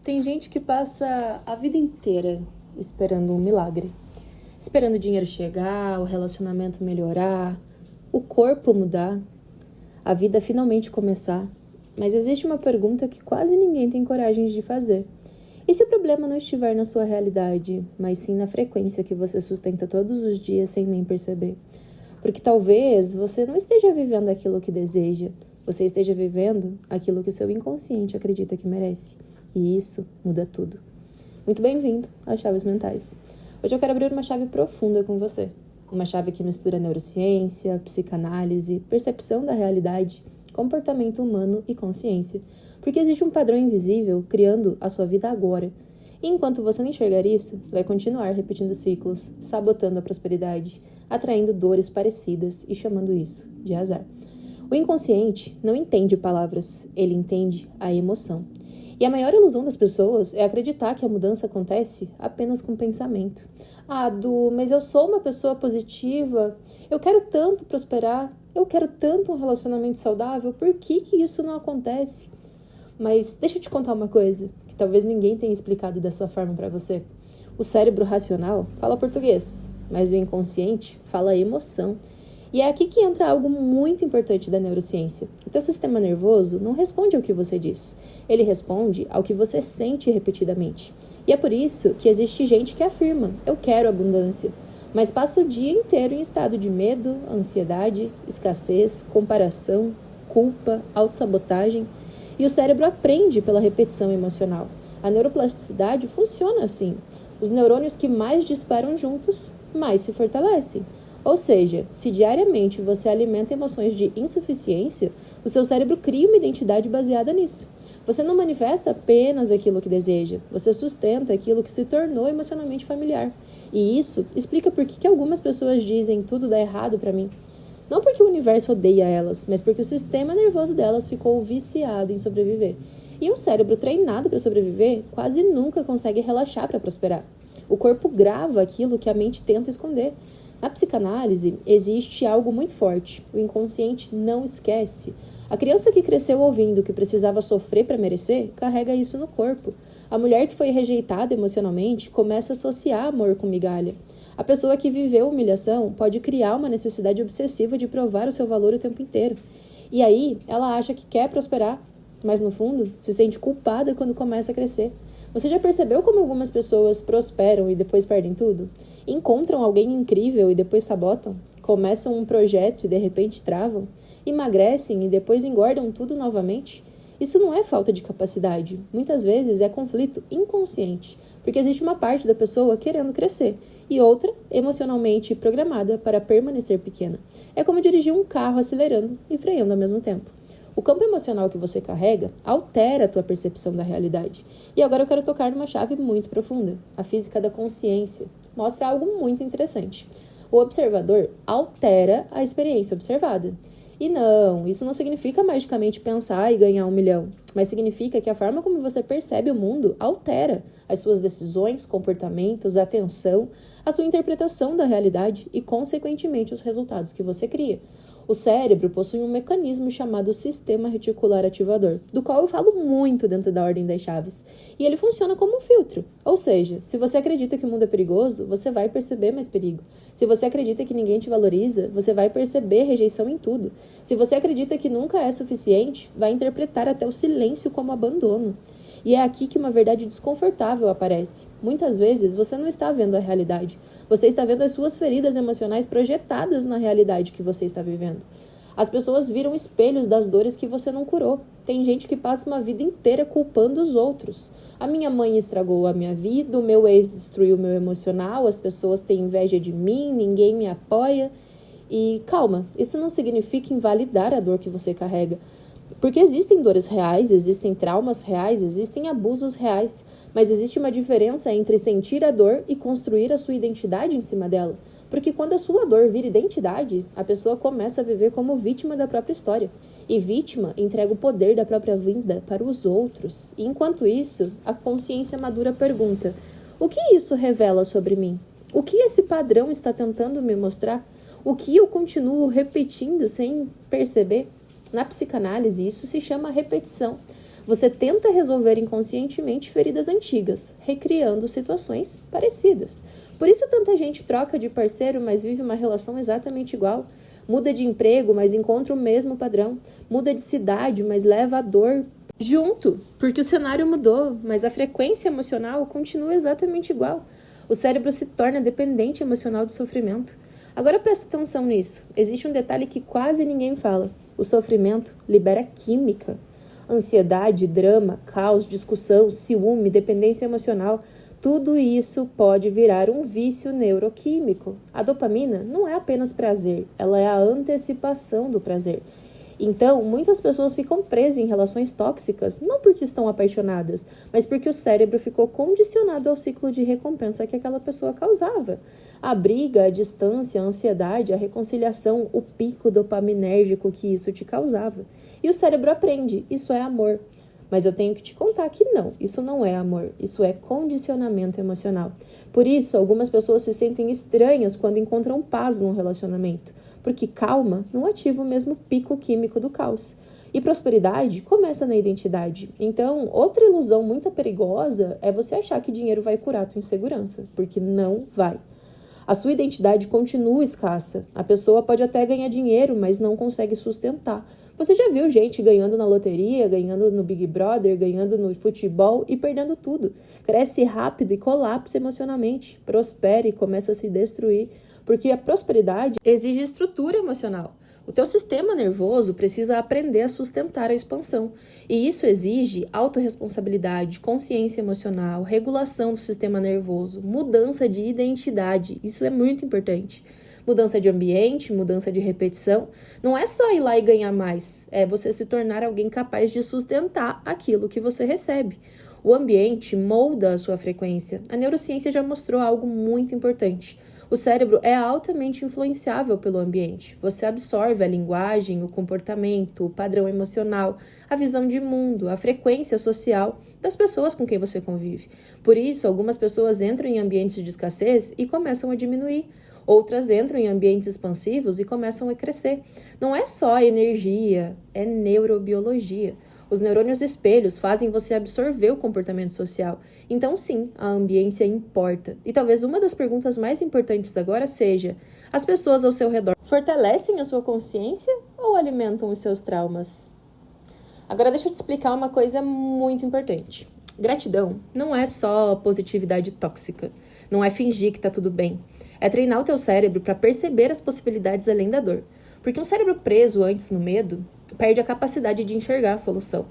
Tem gente que passa a vida inteira esperando um milagre. Esperando o dinheiro chegar, o relacionamento melhorar, o corpo mudar, a vida finalmente começar. Mas existe uma pergunta que quase ninguém tem coragem de fazer. E se o problema não estiver na sua realidade, mas sim na frequência que você sustenta todos os dias sem nem perceber? Porque talvez você não esteja vivendo aquilo que deseja, você esteja vivendo aquilo que o seu inconsciente acredita que merece. E isso muda tudo. Muito bem-vindo às Chaves Mentais. Hoje eu quero abrir uma chave profunda com você. Uma chave que mistura neurociência, psicanálise, percepção da realidade, comportamento humano e consciência. Porque existe um padrão invisível criando a sua vida agora. E enquanto você não enxergar isso, vai continuar repetindo ciclos, sabotando a prosperidade, atraindo dores parecidas e chamando isso de azar. O inconsciente não entende palavras, ele entende a emoção. E a maior ilusão das pessoas é acreditar que a mudança acontece apenas com pensamento. Mas eu sou uma pessoa positiva, eu quero tanto prosperar, eu quero tanto um relacionamento saudável, por que isso não acontece? Mas deixa eu te contar uma coisa, que talvez ninguém tenha explicado dessa forma para você. O cérebro racional fala português, mas o inconsciente fala emoção. E é aqui que entra algo muito importante da neurociência. O teu sistema nervoso não responde ao que você diz. Ele responde ao que você sente repetidamente. E é por isso que existe gente que afirma, eu quero abundância, mas passa o dia inteiro em estado de medo, ansiedade, escassez, comparação, culpa, autossabotagem. E o cérebro aprende pela repetição emocional. A neuroplasticidade funciona assim. Os neurônios que mais disparam juntos, mais se fortalecem. Ou seja, se diariamente você alimenta emoções de insuficiência, o seu cérebro cria uma identidade baseada nisso. Você não manifesta apenas aquilo que deseja, você sustenta aquilo que se tornou emocionalmente familiar. E isso explica por que algumas pessoas dizem tudo dá errado para mim. Não porque o universo odeia elas, mas porque o sistema nervoso delas ficou viciado em sobreviver. E um cérebro treinado para sobreviver quase nunca consegue relaxar para prosperar. O corpo grava aquilo que a mente tenta esconder. Na psicanálise, existe algo muito forte. O inconsciente não esquece. A criança que cresceu ouvindo que precisava sofrer para merecer, carrega isso no corpo. A mulher que foi rejeitada emocionalmente começa a associar amor com migalha. A pessoa que viveu humilhação pode criar uma necessidade obsessiva de provar o seu valor o tempo inteiro. E aí, ela acha que quer prosperar, mas no fundo, se sente culpada quando começa a crescer. Você já percebeu como algumas pessoas prosperam e depois perdem tudo? Encontram alguém incrível e depois sabotam? Começam um projeto e de repente travam? Emagrecem e depois engordam tudo novamente? Isso não é falta de capacidade. Muitas vezes é conflito inconsciente, porque existe uma parte da pessoa querendo crescer e outra emocionalmente programada para permanecer pequena. É como dirigir um carro acelerando e freando ao mesmo tempo. O campo emocional que você carrega altera a tua percepção da realidade. E agora eu quero tocar numa chave muito profunda, a física da consciência. Mostra algo muito interessante. O observador altera a experiência observada. E não, isso não significa magicamente pensar e ganhar 1 milhão, mas significa que a forma como você percebe o mundo altera as suas decisões, comportamentos, atenção, a sua interpretação da realidade e, consequentemente, os resultados que você cria. O cérebro possui um mecanismo chamado sistema reticular ativador, do qual eu falo muito dentro da Ordem das Chaves. E ele funciona como um filtro. Ou seja, se você acredita que o mundo é perigoso, você vai perceber mais perigo. Se você acredita que ninguém te valoriza, você vai perceber rejeição em tudo. Se você acredita que nunca é suficiente, vai interpretar até o silêncio como abandono. E é aqui que uma verdade desconfortável aparece. Muitas vezes você não está vendo a realidade. Você está vendo as suas feridas emocionais projetadas na realidade que você está vivendo. As pessoas viram espelhos das dores que você não curou. Tem gente que passa uma vida inteira culpando os outros. A minha mãe estragou a minha vida, o meu ex destruiu o meu emocional, as pessoas têm inveja de mim, ninguém me apoia. E calma, isso não significa invalidar a dor que você carrega. Porque existem dores reais, existem traumas reais, existem abusos reais, mas existe uma diferença entre sentir a dor e construir a sua identidade em cima dela. Porque quando a sua dor vira identidade, a pessoa começa a viver como vítima da própria história. E vítima entrega o poder da própria vida para os outros. E enquanto isso, a consciência madura pergunta, o que isso revela sobre mim? O que esse padrão está tentando me mostrar? O que eu continuo repetindo sem perceber? Na psicanálise, isso se chama repetição. Você tenta resolver inconscientemente feridas antigas, recriando situações parecidas. Por isso tanta gente troca de parceiro, mas vive uma relação exatamente igual. Muda de emprego, mas encontra o mesmo padrão. Muda de cidade, mas leva a dor junto, porque o cenário mudou, mas a frequência emocional continua exatamente igual. O cérebro se torna dependente emocional do sofrimento. Agora presta atenção nisso. Existe um detalhe que quase ninguém fala. O sofrimento libera química. Ansiedade, drama, caos, discussão, ciúme, dependência emocional, tudo isso pode virar um vício neuroquímico. A dopamina não é apenas prazer, ela é a antecipação do prazer. Então, muitas pessoas ficam presas em relações tóxicas, não porque estão apaixonadas, mas porque o cérebro ficou condicionado ao ciclo de recompensa que aquela pessoa causava. A briga, a distância, a ansiedade, a reconciliação, o pico dopaminérgico que isso te causava. E o cérebro aprende, isso é amor. Mas eu tenho que te contar que não, isso não é amor, isso é condicionamento emocional. Por isso, algumas pessoas se sentem estranhas quando encontram paz num relacionamento, porque calma não ativa o mesmo pico químico do caos. E prosperidade começa na identidade. Então, outra ilusão muito perigosa é você achar que dinheiro vai curar a tua insegurança, porque não vai. A sua identidade continua escassa. A pessoa pode até ganhar dinheiro, mas não consegue sustentar. Você já viu gente ganhando na loteria, ganhando no Big Brother, ganhando no futebol e perdendo tudo. Cresce rápido e colapsa emocionalmente. Prospera e começa a se destruir. Porque a prosperidade exige estrutura emocional. O teu sistema nervoso precisa aprender a sustentar a expansão. E isso exige autorresponsabilidade, consciência emocional, regulação do sistema nervoso, mudança de identidade. Isso é muito importante. Mudança de ambiente, mudança de repetição. Não é só ir lá e ganhar mais. É você se tornar alguém capaz de sustentar aquilo que você recebe. O ambiente molda a sua frequência. A neurociência já mostrou algo muito importante. O cérebro é altamente influenciável pelo ambiente. Você absorve a linguagem, o comportamento, o padrão emocional, a visão de mundo, a frequência social das pessoas com quem você convive. Por isso, algumas pessoas entram em ambientes de escassez e começam a diminuir. Outras entram em ambientes expansivos e começam a crescer. Não é só energia, é neurobiologia. Os neurônios espelhos fazem você absorver o comportamento social. Então, sim, a ambiência importa. E talvez uma das perguntas mais importantes agora seja: as pessoas ao seu redor fortalecem a sua consciência ou alimentam os seus traumas? Agora deixa eu te explicar uma coisa muito importante. Gratidão não é só positividade tóxica. Não é fingir que tá tudo bem. É treinar o teu cérebro para perceber as possibilidades além da dor. Porque um cérebro preso antes no medo perde a capacidade de enxergar a solução.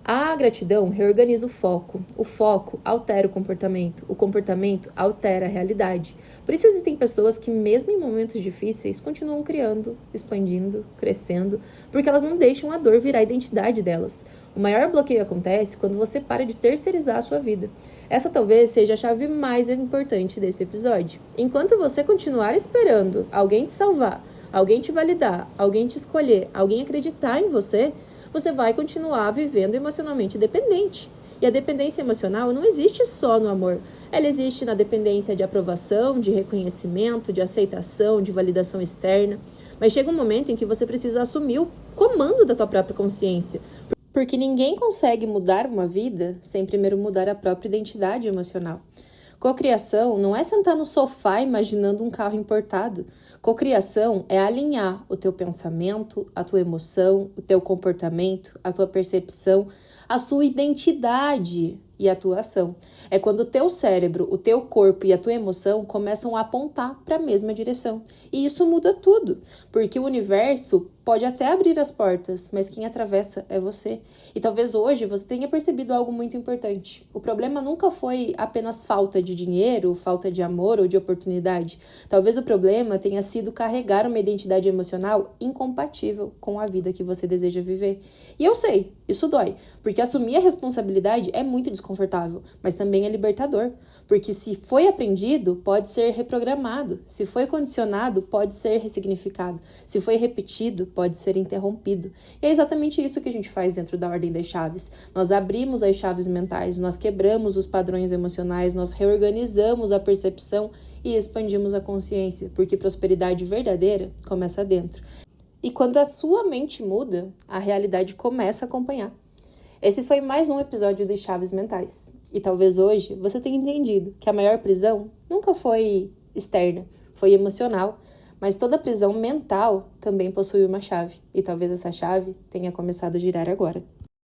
A gratidão reorganiza o foco altera o comportamento altera a realidade. Por isso existem pessoas que mesmo em momentos difíceis continuam criando, expandindo, crescendo, porque elas não deixam a dor virar a identidade delas. O maior bloqueio acontece quando você para de terceirizar a sua vida. Essa talvez seja a chave mais importante desse episódio. Enquanto você continuar esperando alguém te salvar, alguém te validar, alguém te escolher, alguém acreditar em você, você vai continuar vivendo emocionalmente dependente. E a dependência emocional não existe só no amor. Ela existe na dependência de aprovação, de reconhecimento, de aceitação, de validação externa. Mas chega um momento em que você precisa assumir o comando da tua própria consciência. Porque ninguém consegue mudar uma vida sem primeiro mudar a própria identidade emocional. Cocriação não é sentar no sofá imaginando um carro importado. Cocriação é alinhar o teu pensamento, a tua emoção, o teu comportamento, a tua percepção, a sua identidade e a tua ação. É quando o teu cérebro, o teu corpo e a tua emoção começam a apontar para a mesma direção. E isso muda tudo, porque o universo pode até abrir as portas, mas quem atravessa é você. E talvez hoje você tenha percebido algo muito importante. O problema nunca foi apenas falta de dinheiro, falta de amor ou de oportunidade. Talvez o problema tenha sido carregar uma identidade emocional incompatível com a vida que você deseja viver. E eu sei, isso dói, porque assumir a responsabilidade é muito desconfortável, mas também é libertador. Porque se foi aprendido, pode ser reprogramado. Se foi condicionado, pode ser ressignificado. Se foi repetido, pode ser interrompido. E é exatamente isso que a gente faz dentro da Ordem das Chaves. Nós abrimos as chaves mentais, nós quebramos os padrões emocionais, nós reorganizamos a percepção e expandimos a consciência, porque prosperidade verdadeira começa dentro. E quando a sua mente muda, a realidade começa a acompanhar. Esse foi mais um episódio dos Chaves Mentais. E talvez hoje você tenha entendido que a maior prisão nunca foi externa, foi emocional, mas toda prisão mental também possui uma chave. E talvez essa chave tenha começado a girar agora.